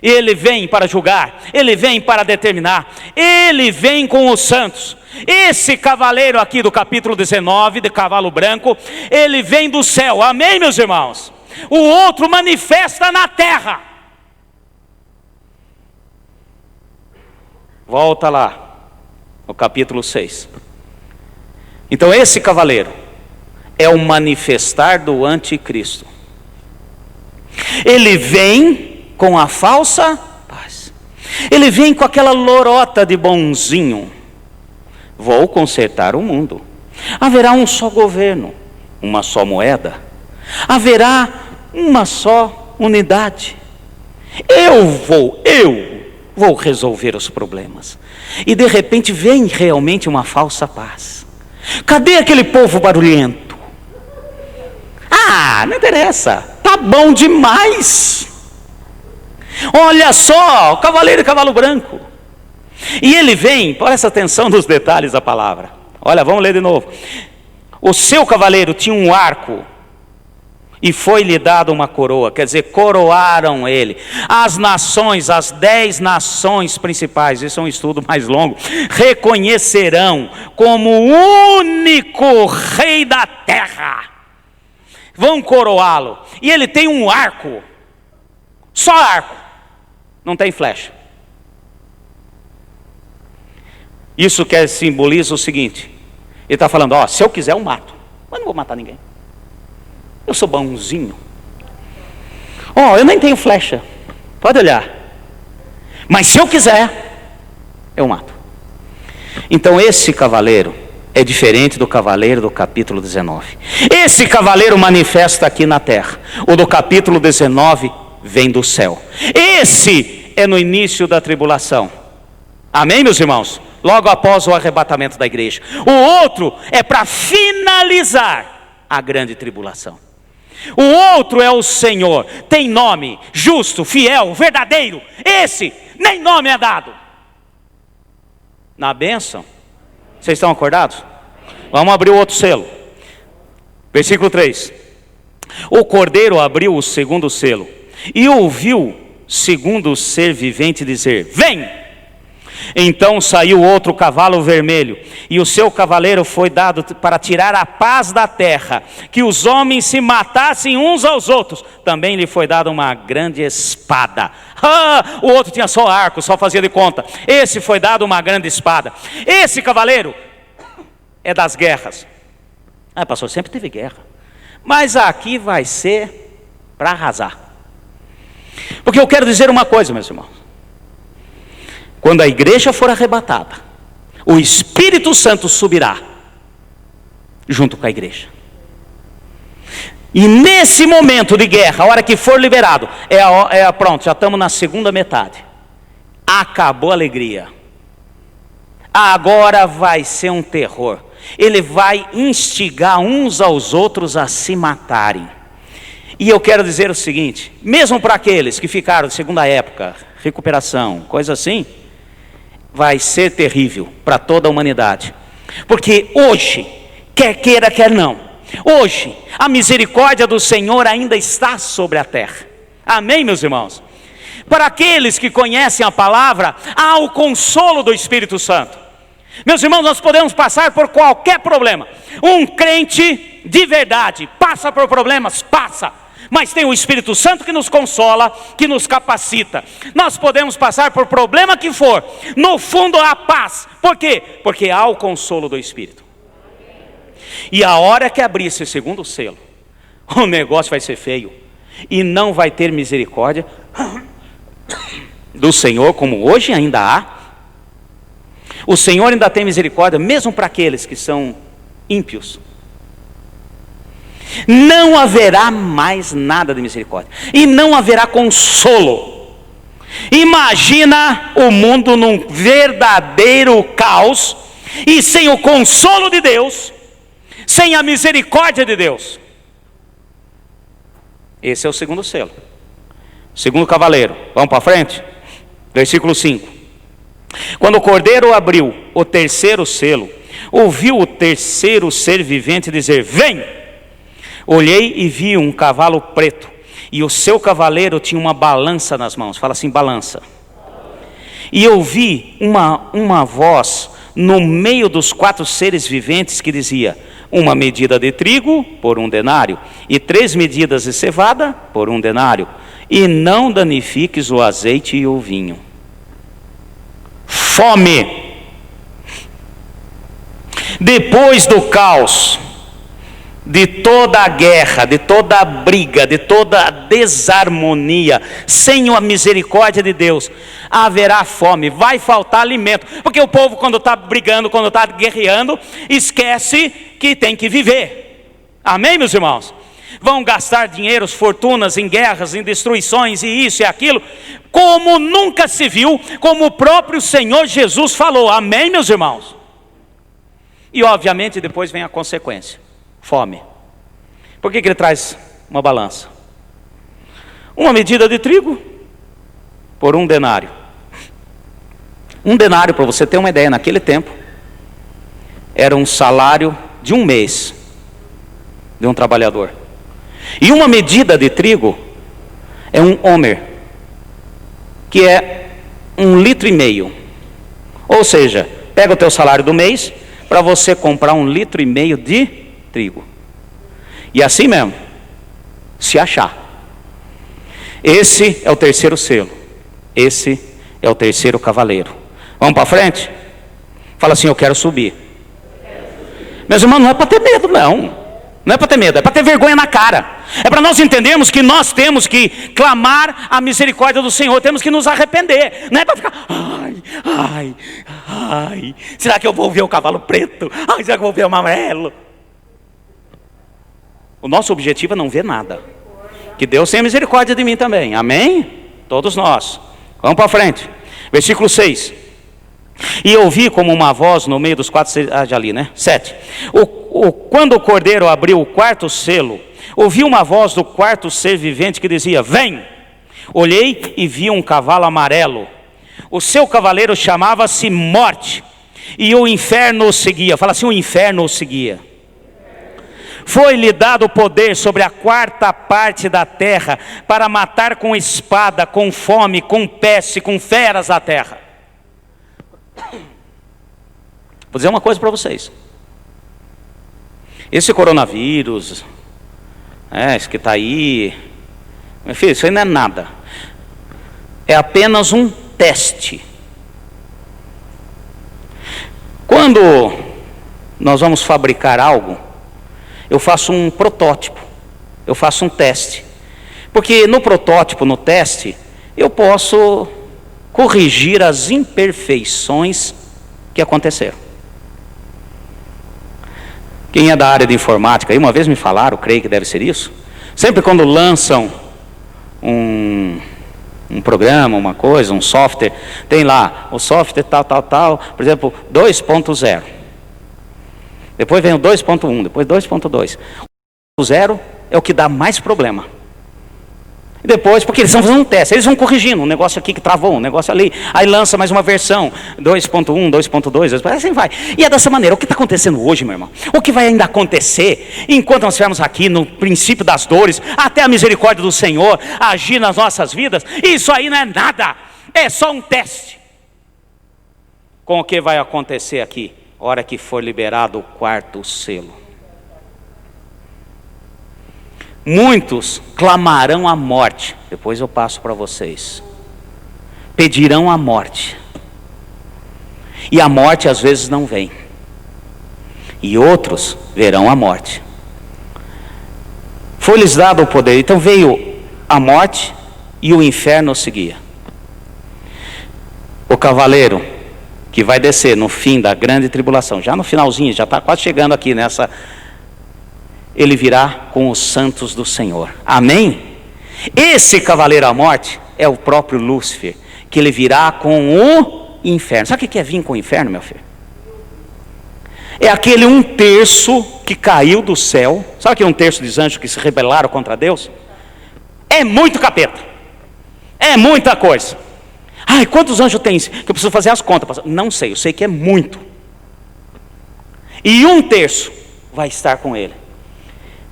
[SPEAKER 1] Ele vem para julgar, ele vem para determinar, ele vem com os santos. Esse cavaleiro aqui do capítulo 19, de cavalo branco, ele vem do céu, amém, meus irmãos? O outro manifesta na terra. Volta lá, no capítulo 6. Então esse cavaleiro é o manifestar do anticristo. Ele vem com a falsa paz. Ele vem com aquela lorota de bonzinho. vou consertar o mundo. Haverá um só governo, uma só moeda, haverá uma só unidade. Eu vou resolver os problemas. E de repente vem realmente uma falsa paz. Cadê aquele povo barulhento? Ah, não interessa, tá bom demais. Olha só, o cavaleiro e cavalo branco. E ele vem, presta atenção nos detalhes da palavra. Olha, vamos ler de novo. O seu cavaleiro tinha um arco e foi-lhe dado uma coroa, quer dizer, coroaram ele. As nações, as 10 nações principais, isso é um estudo mais longo, reconhecerão como o único rei da terra. Vão coroá-lo. E ele tem um arco, só arco, não tem flecha. Isso quer simboliza o seguinte: ele está falando, ó, se eu quiser eu mato, mas não vou matar ninguém. Eu sou bonzinho. Ó, eu nem tenho flecha, pode olhar. Mas se eu quiser, eu mato. Então esse cavaleiro é diferente do cavaleiro do capítulo 19. Esse cavaleiro manifesta aqui na terra. O do capítulo 19 vem do céu. Esse é no início da tribulação. Amém, meus irmãos? Logo após o arrebatamento da igreja. O outro é para finalizar a grande tribulação. O outro é o Senhor, tem nome, justo, fiel, verdadeiro. Esse nem nome é dado. Na bênção, vocês estão acordados? Vamos abrir o outro selo. Versículo 3. O cordeiro abriu o segundo selo e ouviu segundo ser vivente dizer: vem! Então saiu outro cavalo vermelho, e o seu cavaleiro foi dado para tirar a paz da terra, que os homens se matassem uns aos outros. Também lhe foi dada uma grande espada. O outro tinha só arco, só fazia de conta. Esse foi dado uma grande espada. Esse cavaleiro é das guerras. Ah, pastor, sempre teve guerra, mas aqui vai ser para arrasar. Porque eu quero dizer uma coisa, meus irmãos. Quando a igreja for arrebatada, o Espírito Santo subirá junto com a igreja. E nesse momento de guerra, a hora que for liberado, pronto, já estamos na segunda metade. Acabou a alegria. Agora vai ser um terror. Ele vai instigar uns aos outros a se matarem. E eu quero dizer o seguinte, mesmo para aqueles que ficaram de segunda época, recuperação, coisa assim, vai ser terrível para toda a humanidade. Porque hoje, quer queira, quer não, hoje a misericórdia do Senhor ainda está sobre a terra. Amém, meus irmãos? Para aqueles que conhecem a palavra, há o consolo do Espírito Santo. Meus irmãos, nós podemos passar por qualquer problema. Um crente de verdade passa por problemas, passa. Mas tem o Espírito Santo que nos consola, que nos capacita. Nós podemos passar por problema que for, no fundo há paz. Por quê? Porque há o consolo do Espírito. E a hora que abrir esse segundo selo, o negócio vai ser feio. E não vai ter misericórdia do Senhor, como hoje ainda há. O Senhor ainda tem misericórdia, mesmo para aqueles que são ímpios. Não haverá mais nada de misericórdia. E não haverá consolo. Imagina o mundo num verdadeiro caos, e sem o consolo de Deus, sem a misericórdia de Deus. Esse é o segundo selo. Segundo cavaleiro. Vamos para frente? Versículo 5. Quando o cordeiro abriu o terceiro selo, ouviu o terceiro ser vivente dizer: vem! Olhei e vi um cavalo preto, e o seu cavaleiro tinha uma balança nas mãos. Fala assim, balança. E eu vi uma voz no meio dos 4 seres viventes que dizia: uma medida de trigo por 1 denário, e 3 medidas de cevada por 1 denário, e não danifiques o azeite e o vinho. Fome. Depois do caos, de toda a guerra, de toda a briga, de toda a desarmonia, sem a misericórdia de Deus, haverá fome, vai faltar alimento, porque o povo, quando está brigando, quando está guerreando, esquece que tem que viver. Amém, meus irmãos? Vão gastar dinheiros, fortunas em guerras, em destruições e isso e aquilo, como nunca se viu, como o próprio Senhor Jesus falou. Amém, meus irmãos? E obviamente depois vem a consequência: fome. Por que ele traz uma balança? Uma medida de trigo por 1 denário. 1 denário, para você ter uma ideia, naquele tempo, era um salário de 1 mês de um trabalhador. E uma medida de trigo é 1 homer, que é 1,5 litro. Ou seja, pega o teu salário do mês para você comprar 1,5 litro de trigo. E assim mesmo, se achar. Esse é o terceiro selo. Esse é o terceiro cavaleiro. Vamos para frente? Fala assim: eu quero subir. Meus irmãos, não é para ter medo, não. Não é para ter medo, é para ter vergonha na cara. É para nós entendermos que nós temos que clamar a misericórdia do Senhor, temos que nos arrepender. Não é para ficar, ai, será que eu vou ver o cavalo preto? Ai, será que eu vou ver o amarelo? O nosso objetivo é não ver nada. Que Deus tenha misericórdia de mim também, amém? Todos nós. Vamos para frente. Versículo 6. E ouvi como uma voz no meio dos 4, já ali, né? 7. Quando o cordeiro abriu o 4º selo, ouvi uma voz do 4º ser vivente que dizia: vem! Olhei e vi um cavalo amarelo. O seu cavaleiro chamava-se Morte, e o inferno o seguia. Fala assim: o inferno o seguia. Foi-lhe dado poder sobre a 4ª parte da terra, para matar com espada, com fome, com peste, com feras da terra. Vou dizer uma coisa para vocês. Esse coronavírus, esse que está aí, meu filho, isso aí não é nada. É apenas um teste. Quando nós vamos fabricar algo, eu faço um protótipo, eu faço um teste. Porque no protótipo, no teste, eu posso corrigir as imperfeições que aconteceram. Quem é da área de informática, aí uma vez me falaram, creio que deve ser isso, sempre quando lançam um programa, uma coisa, um software, tem lá o software tal, por exemplo, 2.0. Depois vem o 2.1, depois 2.2. O 0 é o que dá mais problema. E depois, porque eles estão fazendo um teste, eles vão corrigindo, um negócio aqui que travou, um negócio ali, aí lança mais uma versão, 2.1, 2.2, assim vai. E é dessa maneira. O que está acontecendo hoje, meu irmão? O que vai ainda acontecer, enquanto nós estivermos aqui no princípio das dores, até a misericórdia do Senhor agir nas nossas vidas, isso aí não é nada, é só um teste. Com o que vai acontecer aqui, hora que for liberado o 4º selo. Muitos clamarão a morte, depois eu passo para vocês. Pedirão a morte. E a morte às vezes não vem. E outros verão a morte. Foi-lhes dado o poder. Então veio a morte e o inferno seguia. O cavaleiro que vai descer no fim da grande tribulação, já no finalzinho, já está quase chegando aqui nessa... Ele virá com os santos do Senhor. Amém? Esse cavaleiro à morte é o próprio Lúcifer, que ele virá com o inferno. Sabe o que é vir com o inferno, meu filho? É aquele 1/3 que caiu do céu. Sabe aquele 1/3 dos anjos que se rebelaram contra Deus? É muito capeta. É muita coisa. Ai, quantos anjos tem? Que eu preciso fazer as contas. Não sei, eu sei que é muito. E 1/3 vai estar com ele.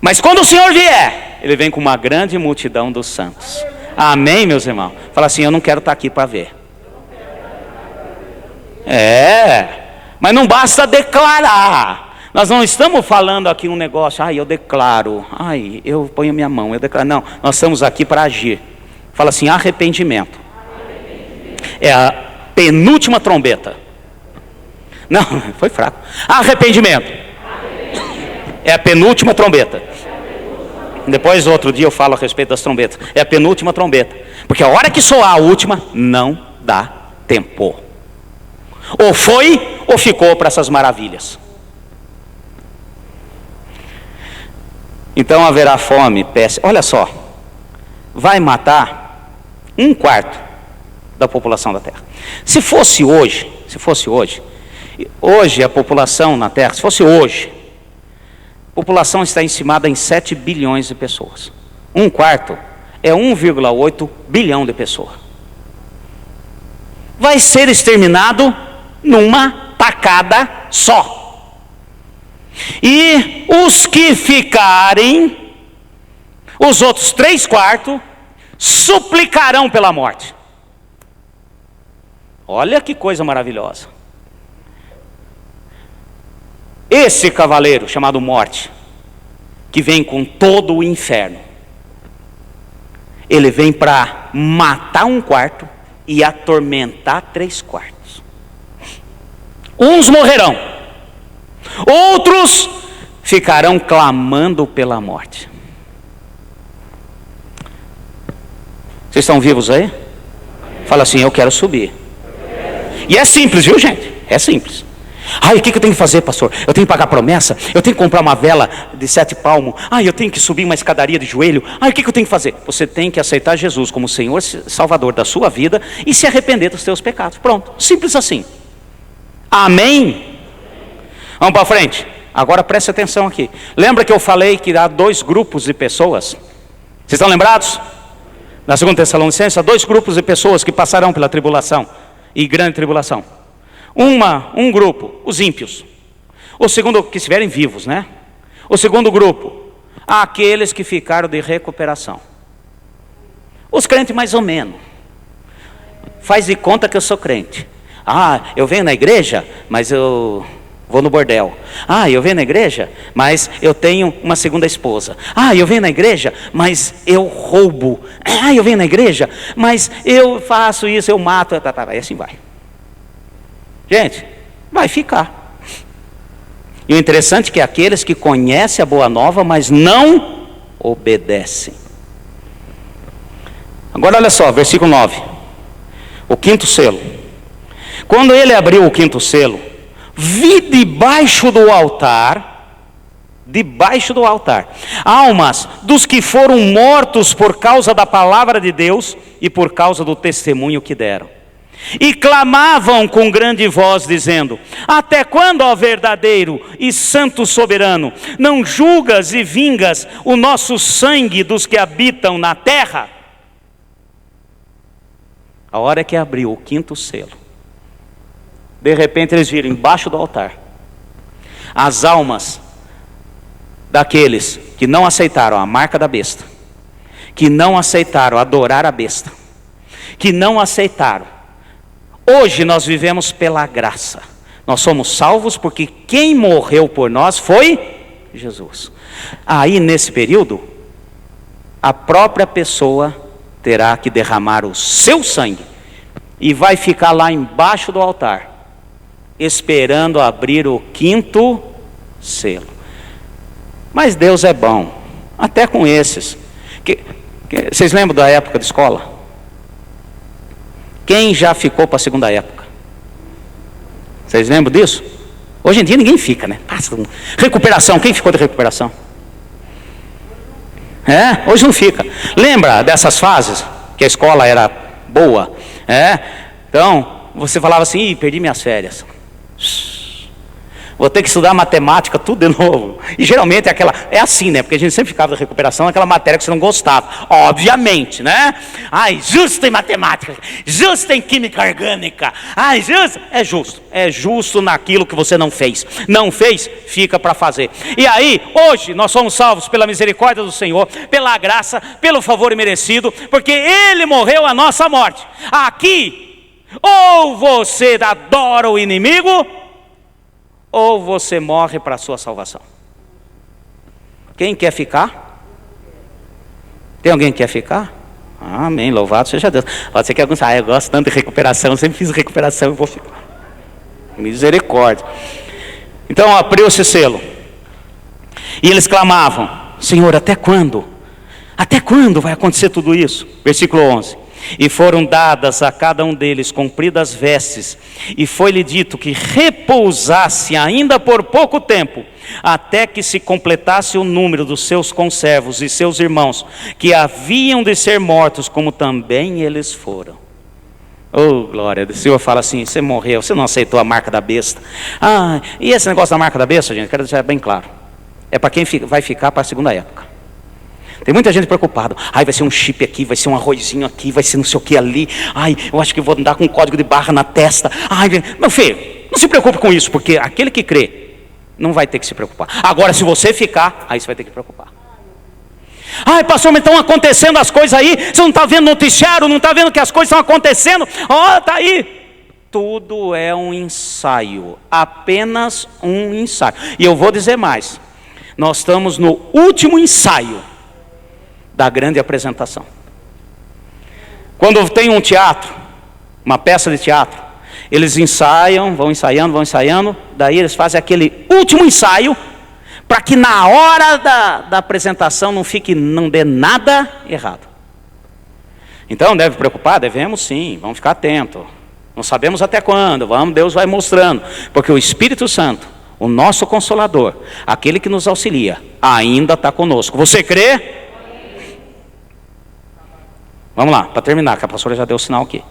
[SPEAKER 1] Mas quando o Senhor vier, ele vem com uma grande multidão dos santos. Amém, meus irmãos? Fala assim: eu não quero estar aqui para ver. Mas não basta declarar. Nós não estamos falando aqui um negócio, eu declaro, eu ponho minha mão, eu declaro. Não, nós estamos aqui para agir. Fala assim: arrependimento. É a penúltima trombeta. Não, foi fraco. Arrependimento. É a penúltima trombeta. Depois, outro dia, eu falo a respeito das trombetas. É a penúltima trombeta. Porque a hora que soar a última, não dá tempo. Ou foi, ou ficou para essas maravilhas. Então haverá fome, peste. Olha só, vai matar 1/4 da população da terra. Se fosse hoje, hoje a população na terra, se fosse hoje, a população está estimada em 7 bilhões de pessoas. 1/4 é 1,8 bilhão de pessoas. Vai ser exterminado numa tacada só. E os que ficarem, os outros 3/4, suplicarão pela morte. Olha que coisa maravilhosa. Esse cavaleiro chamado morte, que vem com todo o inferno, ele vem para matar 1/4 e atormentar 3/4. Uns morrerão, outros ficarão clamando pela morte. Vocês estão vivos aí? Fala assim: eu quero subir. E é simples, viu, gente? É simples. Ai, o que eu tenho que fazer, pastor? Eu tenho que pagar promessa? Eu tenho que comprar uma vela de 7 palmos? Ai, eu tenho que subir uma escadaria de joelho? Ai, o que eu tenho que fazer? Você tem que aceitar Jesus como Senhor e Salvador da sua vida e se arrepender dos seus pecados. Pronto, simples assim. Amém? Vamos para frente. Agora preste atenção aqui. Lembra que eu falei que há 2 grupos de pessoas? Vocês estão lembrados? Na 2 Tessalonicenses, há 2 grupos de pessoas que passarão pela tribulação e grande tribulação. Um grupo, os ímpios. O segundo, que estiverem vivos, né? O segundo grupo, aqueles que ficaram de recuperação. Os crentes mais ou menos. Faz de conta que eu sou crente. Ah, eu venho na igreja, mas eu vou no bordel. Ah, eu venho na igreja, mas eu tenho uma segunda esposa. Ah, eu venho na igreja, mas eu roubo. Ah, eu venho na igreja, mas eu faço isso, eu mato. E assim vai. Gente, vai ficar. E o interessante é que aqueles que conhecem a boa nova, mas não obedecem. Agora olha só, versículo 9. O 5º selo. Quando ele abriu o 5º selo, vi debaixo do altar, almas dos que foram mortos por causa da palavra de Deus e por causa do testemunho que deram. E clamavam com grande voz, dizendo: até quando, ó verdadeiro e santo soberano, não julgas e vingas o nosso sangue dos que habitam na terra? A hora que abriu o 5º selo, de repente eles viram embaixo do altar as almas daqueles que não aceitaram a marca da besta, que não aceitaram adorar a besta, que não aceitaram. Hoje nós vivemos pela graça. Nós somos salvos porque quem morreu por nós foi Jesus. Aí nesse período, a própria pessoa terá que derramar o seu sangue e vai ficar lá embaixo do altar, esperando abrir o 5º selo. Mas Deus é bom, até com esses. Vocês lembram da época de escola? Quem já ficou para a segunda época? Vocês lembram disso? Hoje em dia ninguém fica, né? Recuperação, quem ficou de recuperação? Hoje não fica. Lembra dessas fases que a escola era boa? Então, você falava assim: perdi minhas férias. Vou ter que estudar matemática tudo de novo. E geralmente é assim, né? Porque a gente sempre ficava da recuperação naquela matéria que você não gostava. Obviamente, né? Ai, justo em matemática, justo em química orgânica. Ai, justo. É justo. É justo naquilo que você não fez. Não fez, fica para fazer. E aí, hoje, nós somos salvos pela misericórdia do Senhor, pela graça, pelo favor merecido, porque Ele morreu a nossa morte. Aqui, ou você adora o inimigo, ou você morre para a sua salvação. Quem quer ficar? Tem alguém que quer ficar? Amém, louvado seja Deus. Pode ser que alguns, eu gosto tanto de recuperação, sempre fiz recuperação, eu vou ficar. Misericórdia. Então abriu esse selo. E eles clamavam: Senhor, até quando? Até quando vai acontecer tudo isso? Versículo 11. E foram dadas a cada um deles compridas vestes, e foi-lhe dito que repousasse ainda por pouco tempo, até que se completasse o número dos seus conservos e seus irmãos, que haviam de ser mortos, como também eles foram. Oh, glória, o Senhor fala assim: você morreu, você não aceitou a marca da besta. E esse negócio da marca da besta, gente, quero deixar bem claro, é para quem vai ficar para a segunda época. Tem muita gente preocupada: vai ser um chip aqui, vai ser um arrozinho aqui, vai ser não sei o que ali, eu acho que vou andar com um código de barra na testa. Meu filho, não se preocupe com isso, porque aquele que crê não vai ter que se preocupar. Agora, se você ficar, aí você vai ter que preocupar. Pastor, mas estão acontecendo as coisas aí, você não está vendo noticiário, não está vendo que as coisas estão acontecendo? Está aí. Tudo é um ensaio, apenas um ensaio. E eu vou dizer mais: nós estamos no último ensaio da grande apresentação. Quando tem um teatro, uma peça de teatro, eles ensaiam, vão ensaiando, daí eles fazem aquele último ensaio, para que na hora da apresentação não dê nada errado. Então deve preocupar? Devemos sim, vamos ficar atentos. Não sabemos até quando, Deus vai mostrando, porque o Espírito Santo, o nosso Consolador, aquele que nos auxilia, ainda está conosco. Você crê? Vamos lá, para terminar, que a pastora já deu o sinal aqui.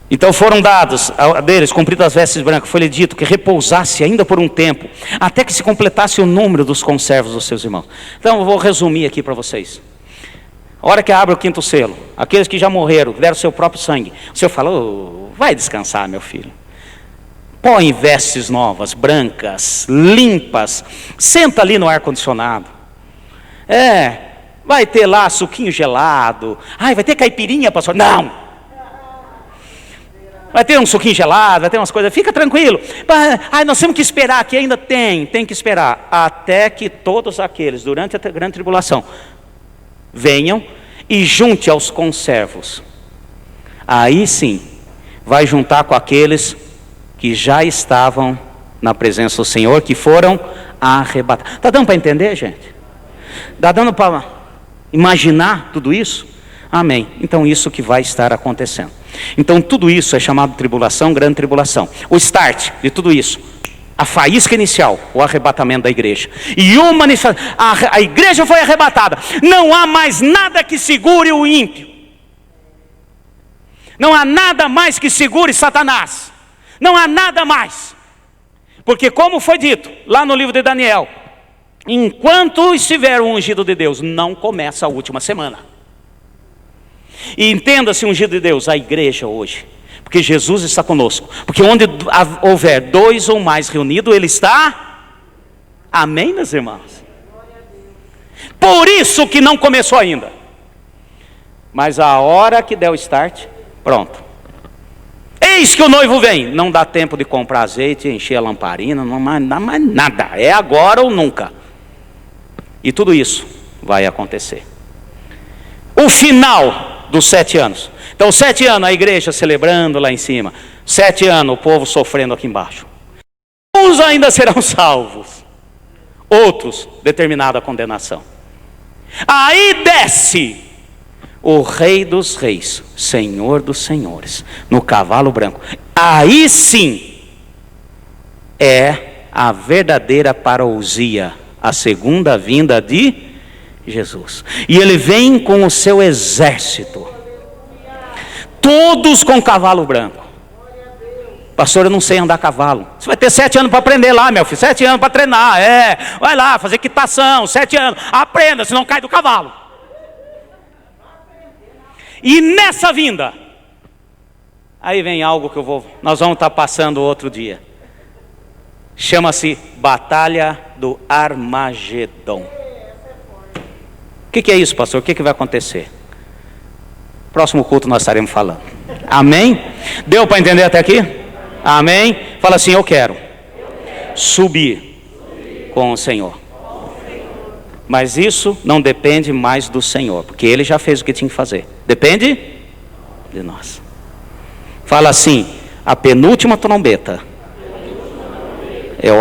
[SPEAKER 1] Então foram dados a deles, cumpridas as vestes brancas, foi-lhe dito que repousasse ainda por um tempo, até que se completasse o número dos conservos dos seus irmãos. Então eu vou resumir aqui para vocês. A hora que abre o quinto selo, aqueles que já morreram, deram seu próprio sangue, o Senhor falou: vai descansar, meu filho. Põe vestes novas, brancas, limpas, senta ali no ar-condicionado. Vai ter lá suquinho gelado. Vai ter caipirinha, pastor? Não. Vai ter um suquinho gelado, vai ter umas coisas. Fica tranquilo. Nós temos que esperar aqui, ainda tem que esperar. Até que todos aqueles, durante a grande tribulação, venham e junte aos conservos. Aí sim, vai juntar com aqueles que já estavam na presença do Senhor, que foram arrebatados. Está dando para entender, gente? Está dando para imaginar tudo isso? Amém. Então isso que vai estar acontecendo. Então tudo isso é chamado de tribulação, grande tribulação. O start de tudo isso, a faísca inicial, o arrebatamento da igreja. E a igreja foi arrebatada. Não há mais nada que segure o ímpio. Não há nada mais que segure Satanás. Não há nada mais. Porque como foi dito lá no livro de Daniel, enquanto estiver o ungido de Deus, não começa a última semana. E entenda-se o ungido de Deus, a igreja hoje. Porque Jesus está conosco. Porque onde houver dois ou mais reunidos, Ele está. Amém, meus irmãos? Por isso que não começou ainda. Mas a hora que der o start, pronto. Eis que o noivo vem. Não dá tempo de comprar azeite, encher a lamparina, não dá mais nada. É agora ou nunca. E tudo isso vai acontecer. O final dos 7 anos. Então 7 anos a igreja celebrando lá em cima. 7 anos o povo sofrendo aqui embaixo. Uns ainda serão salvos. Outros determinada a condenação. Aí desce o Rei dos Reis, Senhor dos Senhores, no cavalo branco. Aí sim é a verdadeira parousia, a segunda vinda de Jesus. E Ele vem com o seu exército, todos com cavalo branco. Pastor, eu não sei andar a cavalo. Você vai ter 7 anos para aprender lá, meu filho. 7 anos para treinar, vai lá, fazer quitação, 7 anos. Aprenda, senão cai do cavalo. E nessa vinda, aí vem algo que nós vamos estar passando outro dia. Chama-se Batalha do Armagedon. O que é isso, pastor? O que vai acontecer? Próximo culto nós estaremos falando. Amém? Deu para entender até aqui? Amém? Fala assim: eu quero subir com o Senhor. Mas isso não depende mais do Senhor, porque Ele já fez o que tinha que fazer. Depende de nós. Fala assim: a penúltima trombeta é o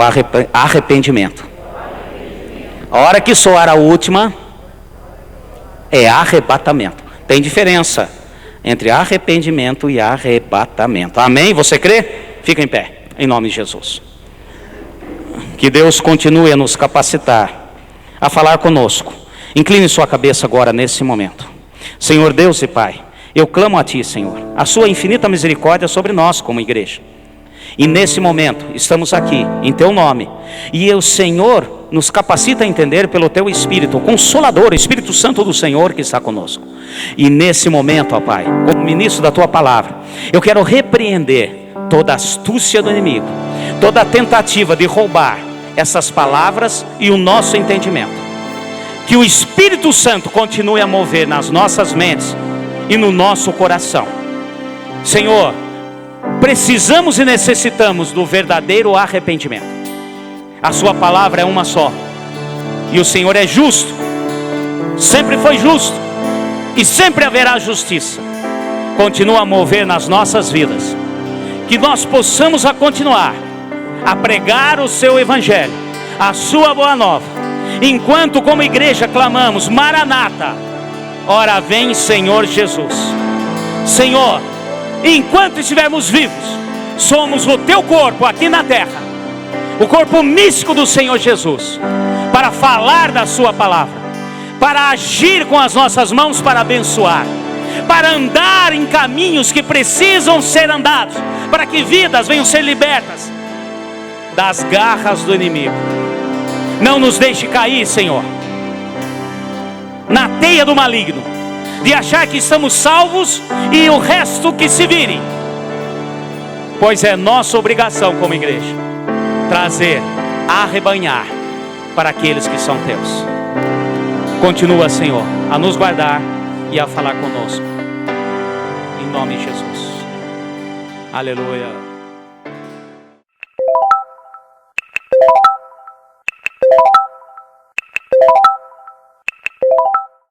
[SPEAKER 1] arrependimento. A hora que soar a última, é arrebatamento. Tem diferença entre arrependimento e arrebatamento. Amém? Você crê? Fica em pé, em nome de Jesus. Que Deus continue a nos capacitar a falar conosco. Incline sua cabeça agora nesse momento. Senhor Deus e Pai, eu clamo a Ti, Senhor, a Sua infinita misericórdia sobre nós como igreja. E nesse momento, estamos aqui, em Teu nome. E o Senhor nos capacita a entender pelo Teu Espírito, o Consolador, o Espírito Santo do Senhor que está conosco. E nesse momento, ó Pai, como ministro da Tua Palavra, eu quero repreender toda a astúcia do inimigo, toda a tentativa de roubar essas palavras e o nosso entendimento. Que o Espírito Santo continue a mover nas nossas mentes e no nosso coração. Senhor, precisamos e necessitamos do verdadeiro arrependimento. A Sua palavra é uma só. E o Senhor é justo. Sempre foi justo. E sempre haverá justiça. Continua a mover nas nossas vidas. Que nós possamos a continuar a pregar o Seu Evangelho, a Sua boa nova. Enquanto como igreja clamamos, Maranata, ora vem Senhor Jesus. Senhor, enquanto estivermos vivos, somos o Teu corpo aqui na terra, o corpo místico do Senhor Jesus, para falar da Sua palavra, para agir com as nossas mãos para abençoar, para andar em caminhos que precisam ser andados, para que vidas venham ser libertas das garras do inimigo. Não nos deixe cair, Senhor, na teia do maligno, de achar que estamos salvos e o resto que se vire. Pois é nossa obrigação como igreja trazer, arrebanhar para aqueles que são Teus. Continua, Senhor, a nos guardar e a falar conosco. Em nome de Jesus. Aleluia.
[SPEAKER 2] You